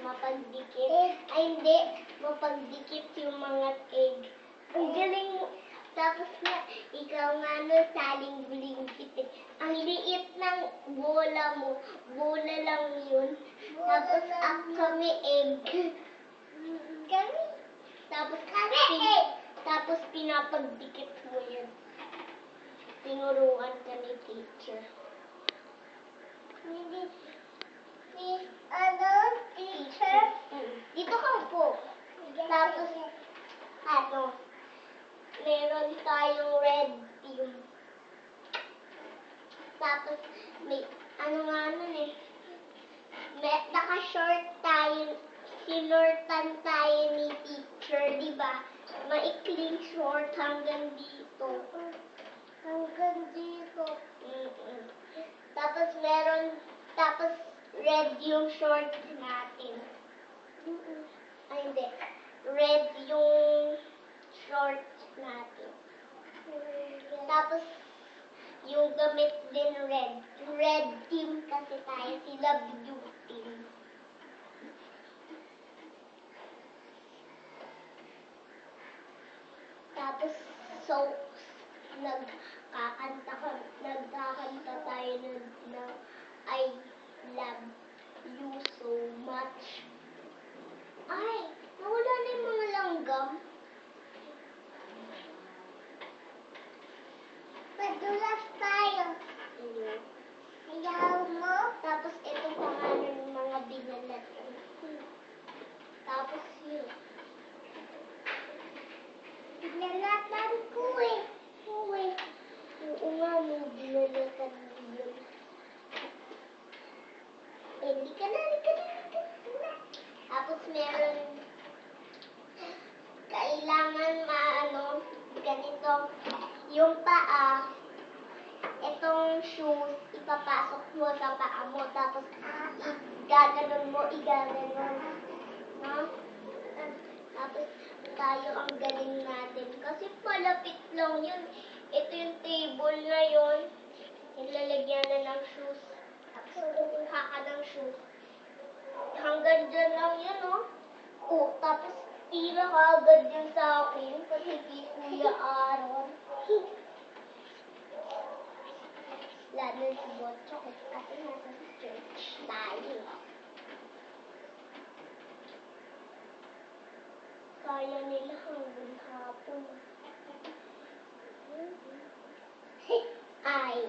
Mapagdikit. Ay, hindi. Mapagdikit yung mga egg. Ang galing mo. Tapos nga, ikaw nga nun, saling-linggit eh. Ang liit ng bola mo. Bola lang yun. Tapos kami egg. Kami. Tapos pinapagdikit mo yun. Tinuruan ka ni teacher. Teacher? Dito ka po. Tapos, meron tayong red team. Tapos, may, naka-short tayo, sinurtan tayo ni teacher, di ba? Maikling short hanggang dito. Hanggang dito. Tapos red yung short natin. Ay, hindi. Red yung short natin. Tapos, yung gamit din red. Red team kasi tayo. Sila blue team. Tapos, nagkakanta tayo na I love you so much. Ay, nawala na yung mga langgam. Padulas tayo. Ayaw mo? Tapos ito pangalan ng mga binalat. Tapos yun. Binalatan ko eh. Oo nga, may binalatan yun. Hindi ka na. Tapos meron, kailangan ganito, yung paa, itong shoes, ipapasok mo sa paa mo, tapos igaganon mo. No? Tapos tayo ang galing natin. Kasi palapit lang yun. Ito yung table na yun. Ilalagyan na ng shoes. Tapos kukuha ka ng shoes. Hanggang dyan lang yun, no? Tapos tira ka agad yun sa akin. Kasi kay Kuya Aaron. Lalo si Botchok. Kasi nasa church tayo. Kaya nila hanggang hapon. Ay.